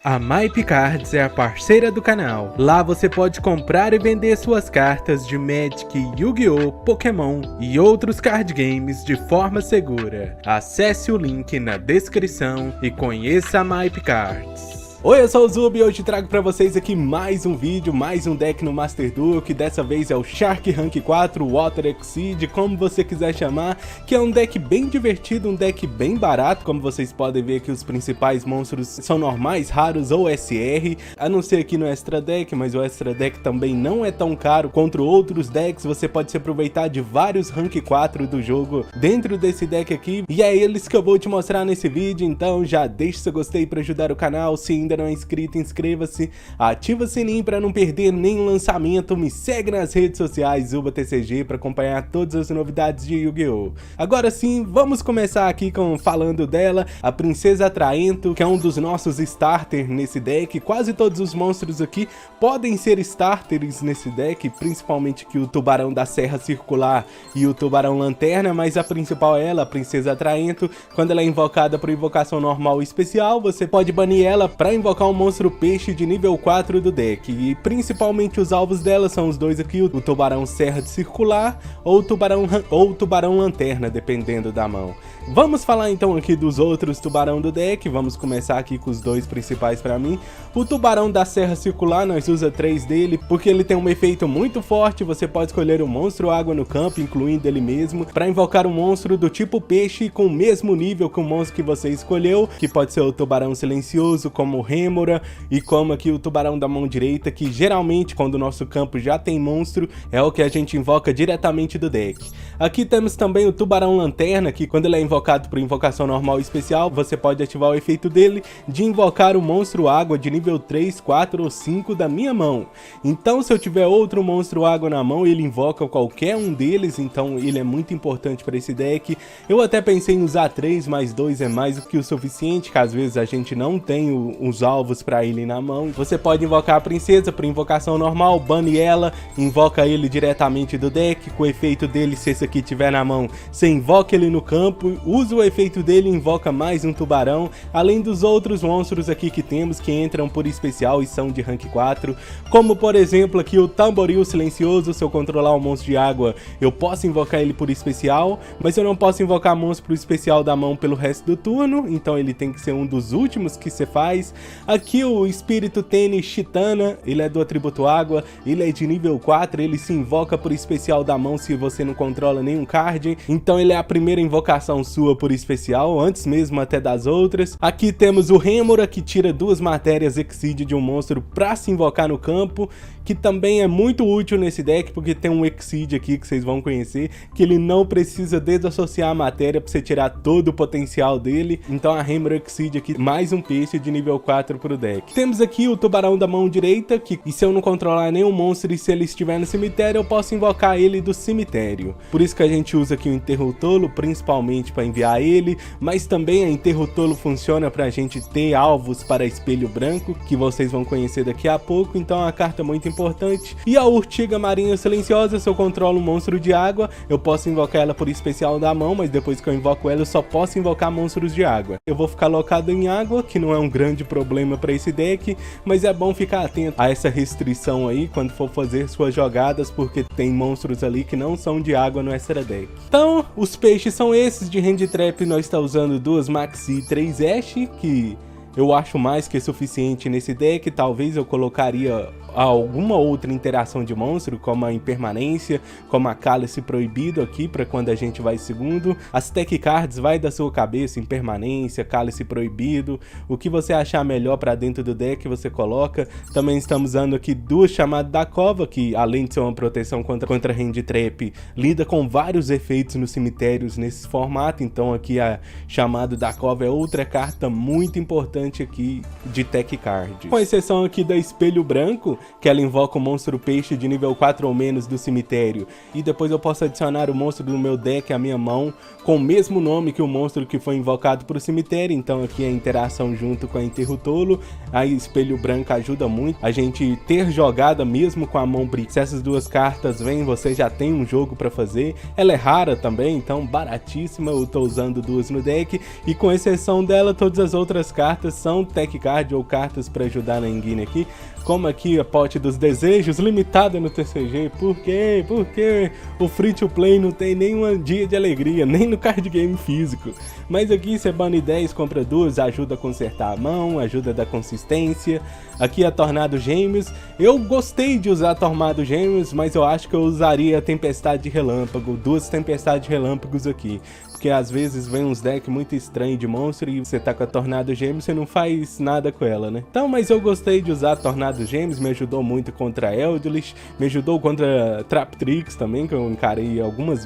A MyPcards é a parceira do canal. Lá você pode comprar e vender suas cartas de Magic, Yu-Gi-Oh!, Pokémon e outros card games de forma segura. Acesse o link na descrição e conheça a MyPcards. Oi, eu sou o Zub e hoje trago pra vocês aqui mais um vídeo, mais um deck no Master Duel, que dessa vez é o Shark Rank 4 Water Exceed, como você quiser chamar, que é um deck bem divertido, um deck bem barato, como vocês podem ver aqui os principais monstros são normais, raros ou SR, a não ser aqui no Extra Deck, mas o Extra Deck também não é tão caro contra outros decks, você pode se aproveitar de vários Rank 4 do jogo dentro desse deck aqui, e é eles que eu vou te mostrar nesse vídeo, então já deixa seu gostei pra ajudar o canal, se ainda não é inscrito, inscreva-se, ativa o sininho para não perder nenhum lançamento, me segue nas redes sociais ZubaTCG para acompanhar todas as novidades de Yu-Gi-Oh! Agora sim, vamos começar aqui falando dela, a Princesa Atraento, que é um dos nossos starters nesse deck. Quase todos os monstros aqui podem ser starters nesse deck, principalmente que o Tubarão da Serra Circular e o Tubarão Lanterna, mas a principal é ela, a Princesa Atraento. Quando ela é invocada por invocação normal ou especial, você pode banir ela para invocar um monstro peixe de nível 4 do deck, e principalmente os alvos dela são os dois aqui, o Tubarão Serra de Circular ou o Tubarão Lanterna, dependendo da mão. Vamos falar então aqui dos outros tubarão do deck, vamos começar aqui com os dois principais para mim. O Tubarão da Serra Circular, nós usa 3 dele, porque ele tem um efeito muito forte, você pode escolher um monstro água no campo, incluindo ele mesmo, para invocar um monstro do tipo peixe com o mesmo nível que o monstro que você escolheu, que pode ser o Tubarão Silencioso, como o Rêmora, e como aqui o Tubarão da mão direita, que geralmente quando o nosso campo já tem monstro, é o que a gente invoca diretamente do deck. Aqui temos também o Tubarão Lanterna, que quando ele é invocado por invocação normal e especial, você pode ativar o efeito dele de invocar o monstro água de nível 3, 4 ou 5 da minha mão. Então se eu tiver outro monstro água na mão, ele invoca qualquer um deles, então ele é muito importante para esse deck. Eu até pensei em usar 3, mas 2 é mais do que o suficiente, que às vezes a gente não tem os alvos para ele na mão. Você pode invocar a princesa por invocação normal, bane ela, invoca ele diretamente do deck, com o efeito dele, se esse aqui tiver na mão, você invoca ele no campo, usa o efeito dele e invoca mais um tubarão, além dos outros monstros aqui que temos que entram por especial e são de rank 4, como por exemplo aqui o Tamboril Silencioso. Se eu controlar um monstro de água, eu posso invocar ele por especial, mas eu não posso invocar monstro por especial da mão pelo resto do turno, então ele tem que ser um dos últimos que você faz. Aqui o Espírito Tênis Chitana, ele é do atributo água, ele é de nível 4, ele se invoca por especial da mão se você não controla nenhum card, então ele é a primeira invocação sua por especial, antes mesmo até das outras. Aqui temos o Rêmora, que tira 2 matérias Exceed de um monstro pra se invocar no campo, que também é muito útil nesse deck, porque tem um Exceed aqui que vocês vão conhecer, que ele não precisa desassociar a matéria pra você tirar todo o potencial dele, então a Rêmora Exceed aqui, mais um peixe de nível 4 pro deck. Temos aqui o Tubarão da mão direita, que e se eu não controlar nenhum monstro e se ele estiver no cemitério, eu posso invocar ele do cemitério. Por isso que a gente usa aqui o Enterro Tolo, principalmente para enviar ele, mas também a Enterro Tolo funciona pra gente ter alvos para Espelho Branco, que vocês vão conhecer daqui a pouco, então é uma carta muito importante. E a Urtiga Marinha Silenciosa, se eu controlo um monstro de água, eu posso invocar ela por especial da mão, mas depois que eu invoco ela, eu só posso invocar monstros de água. Eu vou ficar locado em água, que não é um grande problema para esse deck, mas é bom ficar atento a essa restrição aí quando for fazer suas jogadas, porque tem monstros ali que não são de água no Extra Deck. Então, os peixes são esses. De Hand Trap nós está usando 2 Maxi e 3 Ash, que eu acho mais que suficiente nesse deck. Talvez eu colocaria alguma outra interação de monstro, como a Impermanência, como a Cálice Proibido aqui, para quando a gente vai segundo. As Tech Cards vai da sua cabeça, Impermanência, Cálice Proibido, o que você achar melhor para dentro do deck você coloca. Também estamos usando aqui 2 Chamadas da Cova, que além de ser uma proteção contra Hand Trap, lida com vários efeitos nos cemitérios nesse formato, então aqui a Chamado da Cova é outra carta muito importante aqui de Tech Card. Com exceção aqui da Espelho Branco, que ela invoca o monstro peixe de nível 4 ou menos do cemitério, e depois eu posso adicionar o monstro do meu deck à minha mão, com o mesmo nome que o monstro que foi invocado para o cemitério, então aqui a interação junto com a Enterro Tolo. A Espelho Branco ajuda muito a gente ter jogada mesmo com a mão brilhante. Se essas 2 cartas vêm, você já tem um jogo para fazer. Ela é rara também, então baratíssima, eu tô usando 2 no deck, e com exceção dela, todas as outras cartas são Tech Card ou cartas para ajudar na engine aqui, como aqui a Pote dos Desejos, limitada no TCG. Por quê? Porque o Free to Play não tem nenhum dia de alegria, nem no card game físico. Mas aqui você bane 10, compra 2, ajuda a consertar a mão, ajuda a dar consistência. Aqui a Tornado Gêmeos. Eu gostei de usar Tornado Gêmeos, mas eu acho que eu usaria a Tempestade de Relâmpago, 2 Tempestades de Relâmpagos aqui. Porque às vezes vem uns decks muito estranhos de monstro e você tá com a Tornado Gêmeos, você não faz nada com ela, né? Então, mas eu gostei de usar Tornado Gêmeos, me ajudou muito contra Eldritch, me ajudou contra Traptrix também, que eu encarei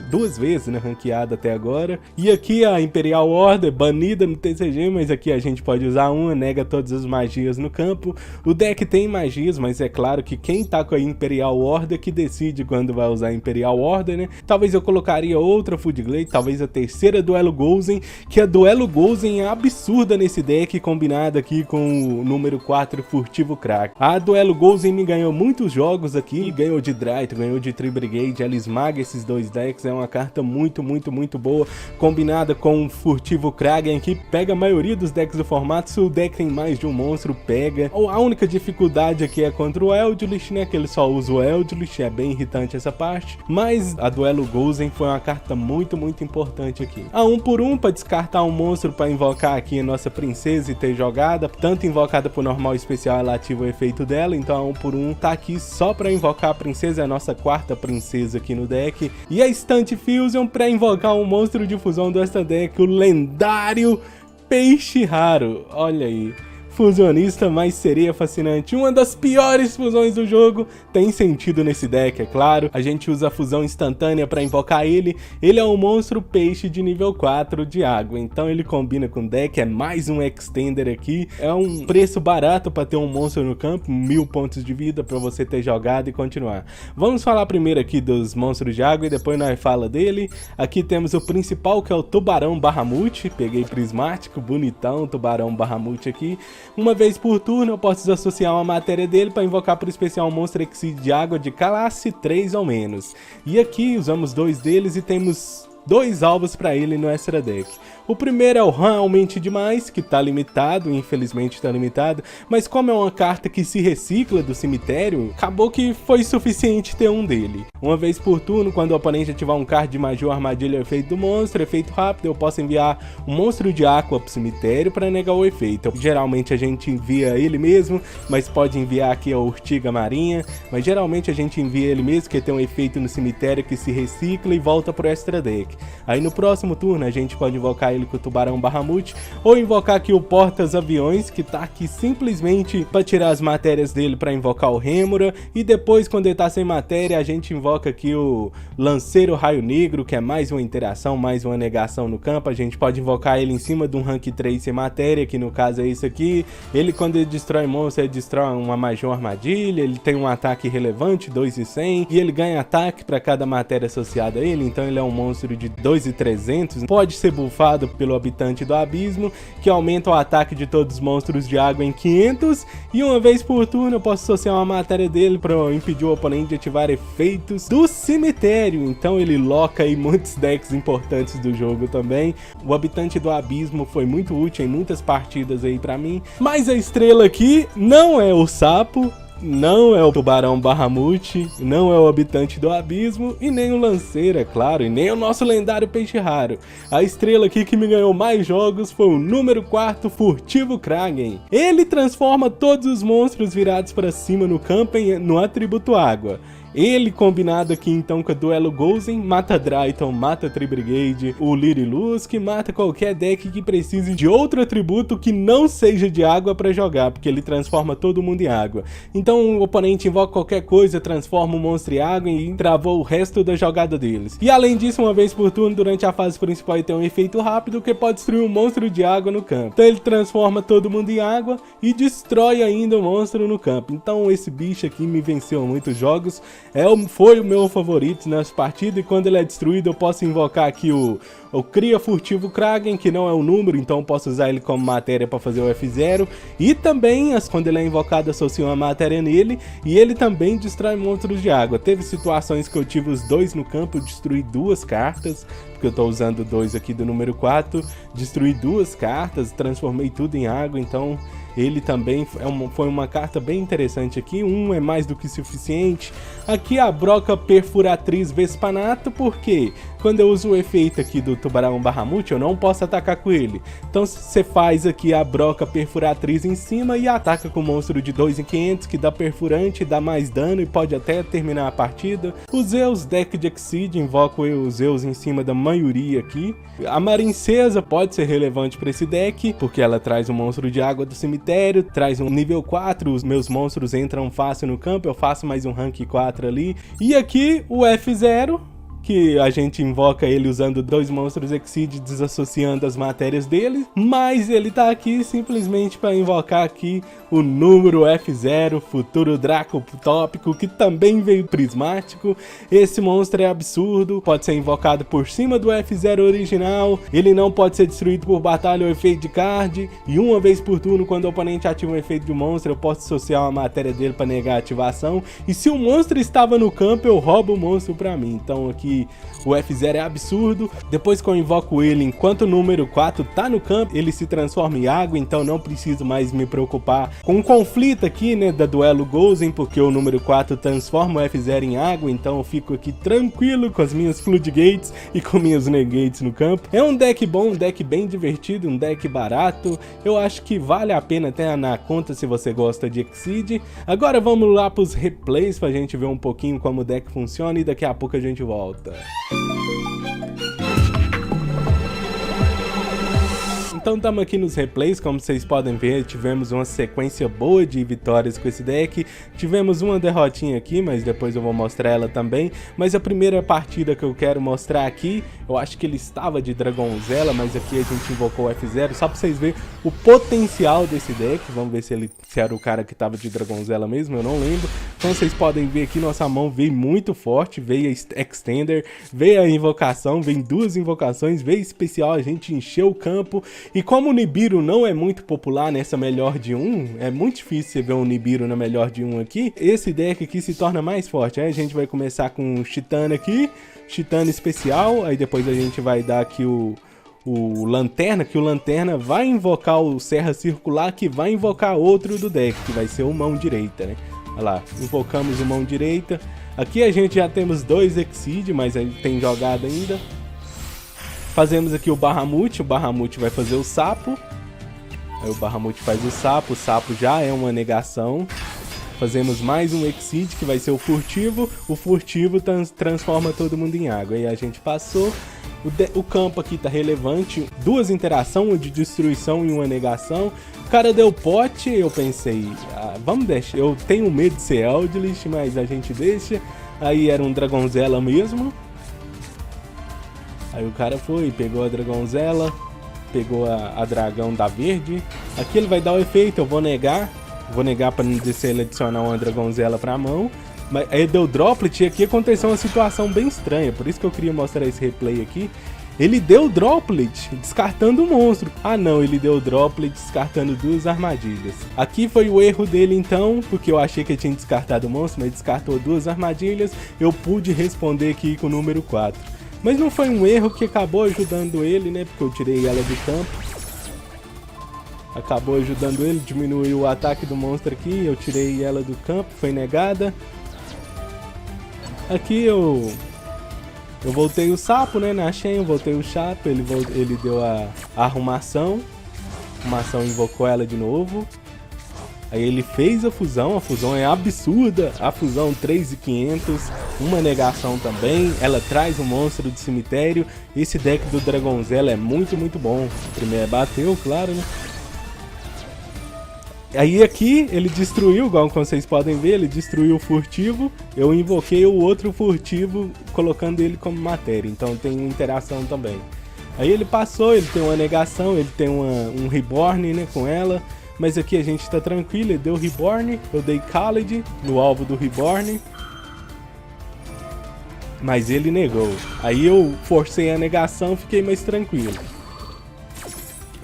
duas vezes na ranqueada até agora. E aqui a Imperial Order, banida no TCG, mas aqui a gente pode usar uma, nega todas as magias no campo. O deck tem magias, mas é claro que quem tá com a Imperial Order que decide quando vai usar a Imperial Order, né? Talvez eu colocaria outra Food Glade, talvez a terceira Duelo Gozen, que a Duelo Gozen é absurda nesse deck, combinada aqui com o número 4 Furtivo Crack. A Duelo Gozen me ganhou muitos jogos aqui, ganhou de Dryto, ganhou de Tree Brigade, ela esmaga esses dois decks, é uma carta muito boa, combinada com o Furtivo Kraken, que pega a maioria dos decks do formato. Se o deck tem mais de um monstro, pega. A única dificuldade aqui é contra o Eldritch, né, que ele só usa o Eldritch, é bem irritante essa parte, mas a Duelo Gozen foi uma carta muito importante aqui. A 1 por 1 para descartar um monstro para invocar aqui a nossa princesa e ter jogada, tanto invocada por normal e especial, ela ativa o efeito dela, então a 1 por 1 tá aqui só para invocar a princesa, é a nossa quarta princesa aqui no deck. E a Instant Fusion para invocar um monstro de fusão desta deck, o lendário Peixe Raro, olha aí. Fusionista mais sereia fascinante, uma das piores fusões do jogo, tem sentido nesse deck, é claro. A gente usa a fusão instantânea para invocar ele. Ele é um monstro peixe de nível 4 de água, então ele combina com o deck, é mais um extender aqui. É um preço barato para ter um monstro no campo, 1000 pontos de vida para você ter jogado e continuar. Vamos falar primeiro aqui dos monstros de água e depois nós fala dele. Aqui temos o principal, que é o Tubarão Bahamut, peguei prismático, bonitão, Tubarão Bahamut aqui. Uma vez por turno eu posso associar uma matéria dele para invocar para o especial um monstro Exceed de água de classe 3 ou menos. E aqui usamos 2 deles e temos 2 alvos para ele no extra deck. O primeiro é o Realmente Demais, que tá limitado, infelizmente tá limitado, mas como é uma carta que se recicla do cemitério, acabou que foi suficiente ter um dele. Uma vez por turno, quando o oponente ativar um card de magia ou armadilha efeito do monstro, efeito rápido, eu posso enviar um monstro de aqua pro cemitério para negar o efeito. Geralmente a gente envia ele mesmo, mas pode enviar aqui a Urtiga Marinha, mas geralmente a gente envia ele mesmo, que tem um efeito no cemitério que se recicla e volta pro extra deck. Aí no próximo turno a gente pode invocar ele com o Tubarão Bahamut, ou invocar aqui o Portas Aviões, que tá aqui simplesmente para tirar as matérias dele para invocar o Rêmora, e depois quando ele tá sem matéria a gente invoca aqui o Lanceiro Raio Negro, que é mais uma interação, mais uma negação no campo. A gente pode invocar ele em cima de um rank 3 sem matéria, que no caso é isso aqui. Ele, quando ele destrói monstro, ele destrói uma magia ou armadilha, ele tem um ataque relevante, 2.100, e ele ganha ataque para cada matéria associada a ele, então ele é um monstro de 2.300, pode ser buffado pelo Habitante do Abismo, que aumenta o ataque de todos os monstros de água em 500, e uma vez por turno eu posso associar uma matéria dele para impedir o oponente de ativar efeitos do cemitério, então ele loca aí muitos decks importantes do jogo também. O Habitante do Abismo foi muito útil em muitas partidas aí para mim, mas a estrela aqui não é o sapo, não é o Tubarão Bahamut, não é o Habitante do Abismo e nem o Lanceiro, é claro, e nem o nosso lendário Peixe Raro. A estrela aqui que me ganhou mais jogos foi o número 4 Furtivo Kraken. Ele transforma todos os monstros virados para cima no campo no atributo água. Ele combinado aqui então com a Duelo Gozen, mata Dryton, mata Tree Brigade, o Lyrilusc, mata qualquer deck que precise de outro atributo que não seja de água para jogar, porque ele transforma todo mundo em água. Então o oponente invoca qualquer coisa, transforma o monstro em água e travou o resto da jogada deles. E além disso, uma vez por turno, durante a fase principal, ele tem um efeito rápido que pode destruir um monstro de água no campo. Então ele transforma todo mundo em água e destrói ainda o monstro no campo. Então esse bicho aqui me venceu muitos jogos. foi o meu favorito nessa partida, e quando ele é destruído eu posso invocar aqui o Cria Furtivo Kraken, que não é um número, então eu posso usar ele como matéria para fazer o F0, e também quando ele é invocado associo uma matéria nele, e ele também destrói monstros de água. Teve situações que eu tive os dois no campo, eu destruí 2 cartas, porque eu tô usando 2 aqui do número 4, destruí 2 cartas, transformei tudo em água, então ele também foi uma carta bem interessante aqui. É mais do que suficiente. Aqui a Broca Perfuratriz Vespanato, porque quando eu uso o efeito aqui do Tubarão Bahamut, eu não posso atacar com ele. Então você faz aqui a Broca Perfuratriz em cima e ataca com o monstro de 2 em 500, que dá perfurante, dá mais dano e pode até terminar a partida. Os Zeus, deck de Exceed, invoco os Zeus em cima da maioria aqui. A Marincesa pode ser relevante para esse deck, porque ela traz um monstro de água do cemitério, traz um nível 4, os meus monstros entram fácil no campo, eu faço mais um rank 4 ali. E aqui o F0, que a gente invoca ele usando 2 monstros Exceed, desassociando as matérias dele, mas ele tá aqui simplesmente para invocar aqui o número F0, futuro Draco tópico, que também veio prismático. Esse monstro é absurdo, pode ser invocado por cima do F0 original, ele não pode ser destruído por batalha ou efeito de card, e uma vez por turno, quando o oponente ativa um efeito de um monstro, eu posso associar uma matéria dele para negar a ativação, e se o monstro estava no campo, eu roubo o monstro para mim. Então aqui o F0 é absurdo. Depois que eu invoco ele, enquanto o número 4 tá no campo, ele se transforma em água, então não preciso mais me preocupar com um conflito aqui, né, da duelo Gozen, porque o número 4 transforma o F0 em água, então eu fico aqui tranquilo com as minhas Floodgates e com minhas Negates no campo. É um deck bom, um deck bem divertido, um deck barato, eu acho que vale a pena ter na conta se você gosta de Exceed. Agora vamos lá pros replays pra gente ver um pouquinho como o deck funciona e daqui a pouco a gente volta. Então estamos aqui nos replays, como vocês podem ver, tivemos uma sequência boa de vitórias com esse deck. Tivemos uma derrotinha aqui, mas depois eu vou mostrar ela também. Mas a primeira partida que eu quero mostrar aqui, eu acho que ele estava de Dragonzella, mas aqui a gente invocou o F0, só para vocês verem o potencial desse deck. Vamos ver se era o cara que estava de Dragonzella mesmo, eu não lembro. Então vocês podem ver aqui, nossa mão veio muito forte, veio a Extender, veio a invocação, vem 2 invocações, veio especial, a gente encheu o campo. E como o Nibiru não é muito popular nessa melhor de 1, é muito difícil você ver um Nibiru na melhor de 1 aqui, esse deck aqui se torna mais forte. Aí a gente vai começar com o Titã aqui, Titã especial, aí depois a gente vai dar aqui o Lanterna, que o Lanterna vai invocar o Serra Circular, que vai invocar outro do deck, que vai ser o Mão Direita, né? Olha lá, invocamos o Mão Direita. Aqui a gente já temos 2 Exceed, mas aí tem jogada ainda. Fazemos aqui o Bahamut vai fazer o Sapo. Aí o Bahamut faz o Sapo já é uma negação. Fazemos mais um Exceed, que vai ser o Furtivo transforma todo mundo em água. Aí a gente passou. O campo aqui tá relevante, 2 interações, uma de destruição e uma negação. O cara deu pote, eu pensei, vamos deixar, eu tenho medo de ser Eldritch, mas a gente deixa. Aí era um Dragonzella mesmo. Aí o cara foi, pegou a Dragonzella, pegou a dragão da verde. Aqui ele vai dar o efeito, eu vou negar para não dizer se ele adicionar uma Dragonzella pra mão. Mas aí deu Droplet e aqui aconteceu uma situação bem estranha, por isso que eu queria mostrar esse replay aqui. Ele deu Droplet descartando o monstro. Ah não, ele deu Droplet descartando 2 armadilhas. Aqui foi o erro dele então, porque eu achei que ele tinha descartado o monstro, mas descartou 2 armadilhas. Eu pude responder aqui com o número 4. Mas não foi um erro que acabou ajudando ele, né? Porque eu tirei ela do campo. Acabou ajudando ele, diminuiu o ataque do monstro aqui. Eu tirei ela do campo, foi negada. Aqui eu voltei o Sapo, né? Na Shen, eu voltei o Sapo. Ele deu a arrumação. A arrumação invocou ela de novo. Aí ele fez a fusão é absurda, a fusão 3.500, uma negação também, ela traz um monstro do cemitério. Esse deck do Dragonzella é muito bom. Primeiro bateu, claro, né? Aí aqui ele destruiu, igual vocês podem ver, ele destruiu o Furtivo. Eu invoquei o outro Furtivo, colocando ele como matéria, então tem uma interação também. Aí ele passou, ele tem uma negação, ele tem um Reborn, né, com ela. Mas aqui a gente tá tranquilo, ele deu Reborn, eu dei Khaled no alvo do Reborn. Mas ele negou. Aí eu forcei a negação, fiquei mais tranquilo.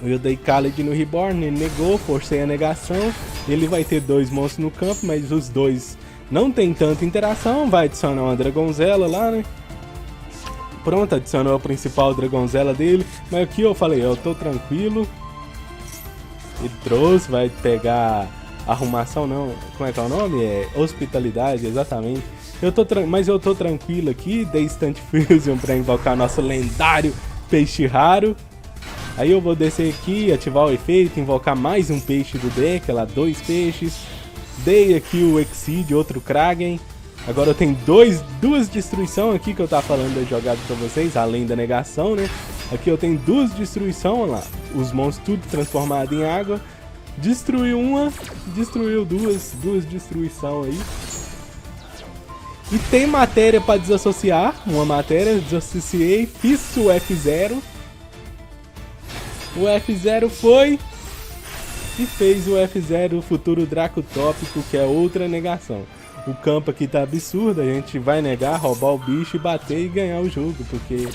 Eu dei Khaled no Reborn, ele negou, forcei a negação. Ele vai ter 2 monstros no campo, mas os 2 não tem tanta interação. Vai adicionar uma Dragonzella lá, né? Pronto, adicionou a principal Dragonzella dele. Mas aqui eu falei, eu tô tranquilo. Ele trouxe, vai pegar arrumação, não. Como é que é o nome? É hospitalidade, exatamente. Mas eu tô tranquilo aqui. Dei Instant Fusion pra invocar nosso lendário peixe raro. Aí eu vou descer aqui, ativar o efeito, invocar mais um peixe do deck, lá 2 peixes. Dei aqui o Exceed, outro Kraken. Agora eu tenho 2 destruição aqui que eu tava falando da jogada pra vocês, além da negação, né? Aqui eu tenho 2 destruição, olha lá. Os monstros tudo transformado em água. Destruiu uma, destruiu duas destruição aí. E tem matéria pra desassociar, uma matéria, desassociei, fiz o F0. O F0 foi e fez o F0 futuro Draco Tópico, que é outra negação. O campo aqui tá absurdo, a gente vai negar, roubar o bicho e bater e ganhar o jogo, porque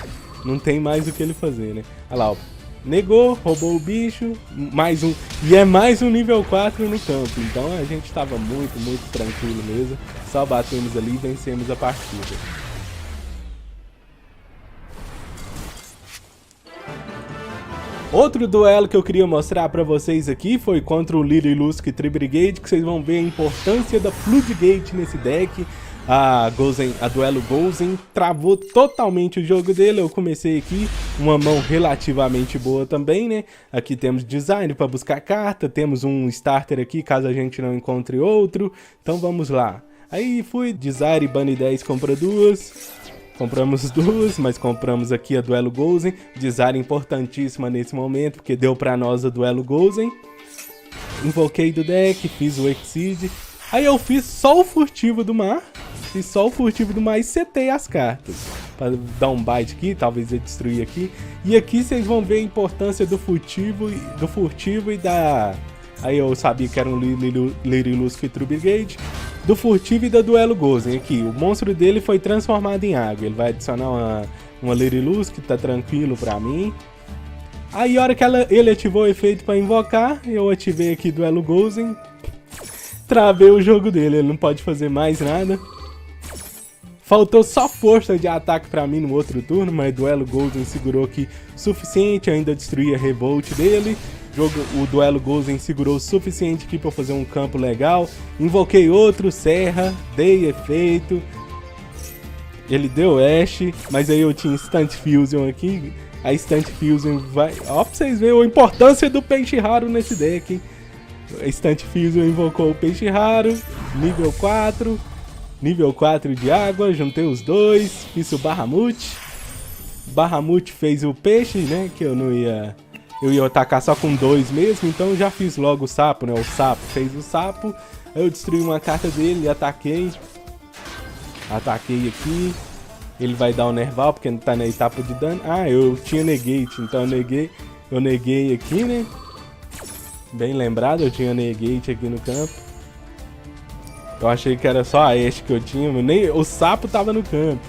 não tem mais o que ele fazer, né? Olha lá, ó. Negou, roubou o bicho, mais um, e é mais um nível 4 no campo, então a gente tava muito tranquilo mesmo, só batemos ali e vencemos a partida. Outro duelo que eu queria mostrar pra vocês aqui foi contra o Lyrilusc Tri-Brigade, que vocês vão ver a importância da Floodgate nesse deck. A Duelo Gozen travou totalmente o jogo dele. Eu comecei aqui, uma mão relativamente boa também, né? Aqui temos design para buscar carta, temos um starter aqui caso a gente não encontre outro. Então vamos lá. Aí fui, Desire Bunny 10 compra 2. Compramos 2, mas compramos aqui a Duelo Gozen. Desire importantíssima nesse momento, porque deu pra nós a Duelo Gozen. Invoquei do deck, fiz o Exceed. Aí eu fiz só o Furtivo do Mar. Fiz só o Furtivo do Mar e setei as cartas. Pra dar um bite aqui, talvez eu destruir aqui. E aqui vocês vão ver a importância do Furtivo e da... Aí eu sabia que era um Lyrilusc Tri-Brigade. Do Furtivo e da Duelo Gozen aqui. O monstro dele foi transformado em água. Ele vai adicionar uma Lyrilusc, que tá tranquilo pra mim. Aí a hora que ele ativou o efeito pra invocar, eu ativei aqui Duelo Gozen. Travei o jogo dele, ele não pode fazer mais nada. Faltou só força de ataque pra mim no outro turno, mas Duelo Gozen segurou aqui suficiente, ainda destruí a Revolt dele. O Duelo Gozen segurou o suficiente aqui pra fazer um campo legal. Invoquei outro, Serra, dei efeito. Ele deu Ash, mas aí eu tinha Instant Fusion aqui. A Instant Fusion vai... Ó, pra vocês verem a importância do peixe raro nesse deck, hein? A Instant Fusion invocou o peixe raro, nível 4. Nível 4 de água, juntei os 2, fiz o Bahamut. Bahamut fez o peixe, né, que eu não ia... Eu ia atacar só com 2 mesmo, então já fiz logo o sapo, né, o sapo fez o sapo. Aí eu destruí uma carta dele e ataquei. Ataquei aqui. Ele vai dar o Nerval, porque não tá na etapa de dano. Ah, eu tinha Negate, então eu neguei aqui, né. Bem lembrado, eu tinha Negate aqui no campo. Eu achei que era só a Ashe que eu tinha, mas nem o sapo tava no campo.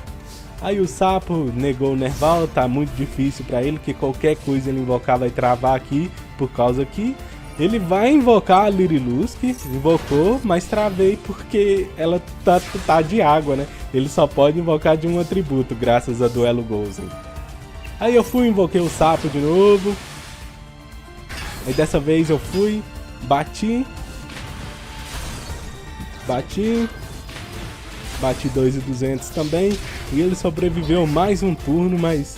Aí o sapo negou o Nerval, tá muito difícil pra ele, que qualquer coisa ele invocar vai travar aqui, por causa que ele vai invocar a Lyrilusc, invocou, mas travei porque ela tá de água, né? Ele só pode invocar de um atributo, graças a Duelo Gozen. Aí eu fui, invoquei o sapo de novo. Aí dessa vez eu fui, bati 2.200 também, e ele sobreviveu mais um turno, mas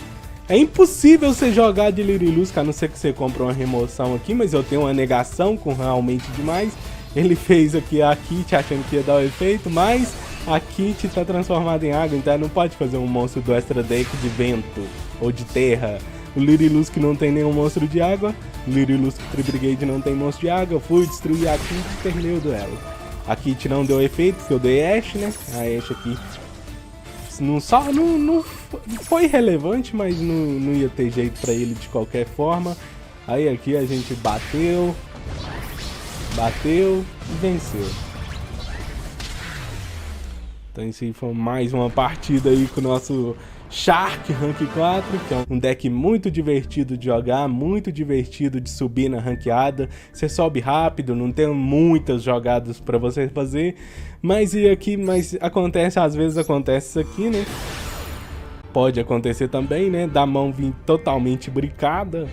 é impossível você jogar de Lyrilusc, a não ser que você compre uma remoção aqui, mas eu tenho uma negação com realmente demais. Ele fez aqui a Kit achando que ia dar o efeito, mas a Kit tá transformada em água, então não pode fazer um monstro do Extra Deck de vento ou de terra. O Lyrilusc não tem nenhum monstro de água, o Lyrilusc Tri-Brigade não tem monstro de água, eu fui destruir a Kit e terminei o duelo. A Kit não deu efeito, porque eu dei Ashe, né? A Ashe aqui não foi relevante, mas não ia ter jeito pra ele de qualquer forma. Aí aqui a gente bateu e venceu. Então isso aí foi mais uma partida aí com o nosso Shark Rank 4, que é um deck muito divertido de jogar, muito divertido de subir na ranqueada. Você sobe rápido, não tem muitas jogadas para você fazer, mas acontece, às vezes acontece isso aqui, né? Pode acontecer também, né? Da mão vir totalmente bricada.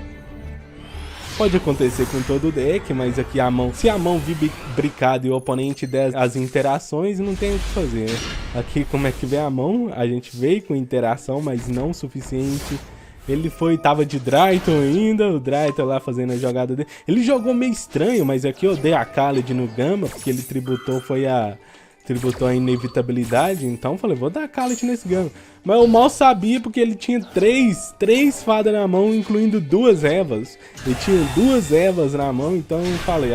Pode acontecer com todo o deck, mas aqui se a mão vir bricada e o oponente der as interações, não tem o que fazer, né? Aqui como é que vem a mão? A gente veio com interação, mas não o suficiente. Ele tava de Drayton ainda, o Drayton lá fazendo a jogada dele. Ele jogou meio estranho, mas aqui eu dei a Khaled no Gama, porque ele tributou a inevitabilidade, então falei, vou dar Khaled nesse Gama. Mas eu mal sabia porque ele tinha três fadas na mão, incluindo 2 Evas. Ele tinha 2 Evas na mão, então eu falei,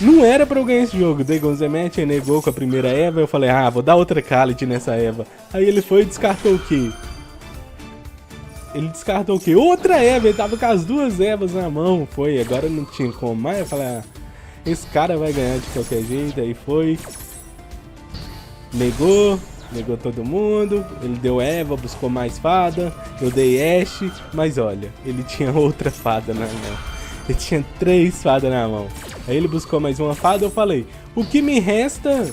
não era pra eu ganhar esse jogo. Dagon Zemet negou com a primeira Eva, eu falei, vou dar outra Khaled nessa Eva. Aí ele foi e descartou o quê? Ele descartou o quê? Outra Eva, ele tava com as 2 Evas na mão. Agora não tinha como mais, eu falei, esse cara vai ganhar de qualquer jeito, aí foi. Negou todo mundo, ele deu Eva, buscou mais fada, eu dei Ashe, mas olha, ele tinha outra fada na mão. Ele tinha 3 fadas na mão. Aí ele buscou mais uma fada, eu falei, o que me resta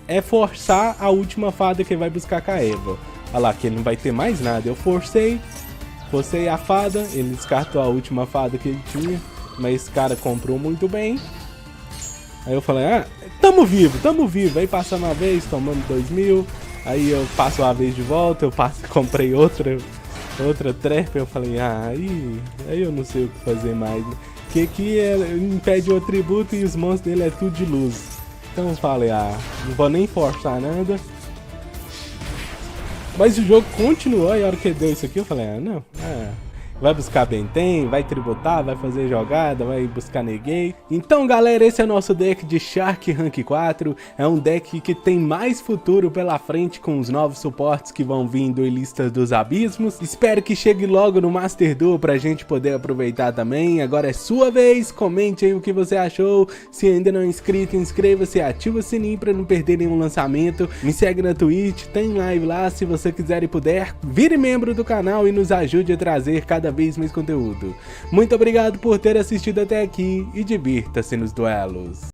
é forçar a última fada que ele vai buscar com a Eva. Olha lá, que ele não vai ter mais nada. Eu forcei a fada, ele descartou a última fada que ele tinha, mas esse cara comprou muito bem. Aí eu falei, tamo vivo. Aí passando uma vez, tomando 2.000. Aí eu passo uma vez de volta, comprei outra trap. Eu falei, aí eu não sei o que fazer mais, né? Porque aqui impede o atributo e os monstros dele é tudo de luz. Então eu falei, não vou nem forçar nada. Mas o jogo continuou e a hora que deu isso aqui eu falei, vai buscar Benten, vai tributar, vai fazer jogada, vai buscar Negate. Então galera, esse é o nosso deck de Shark Rank 4. É um deck que tem mais futuro pela frente com os novos suportes que vão vir em Duelistas dos Abismos. Espero que chegue logo no Master Duel pra gente poder aproveitar também. Agora é sua vez, comente aí o que você achou. Se ainda não é inscrito, inscreva-se e ativa o sininho pra não perder nenhum lançamento. Me segue na Twitch, tem live lá, se você quiser e puder. Vire membro do canal e nos ajude a trazer cada vez mais conteúdo. Muito obrigado por ter assistido até aqui e divirta-se nos duelos.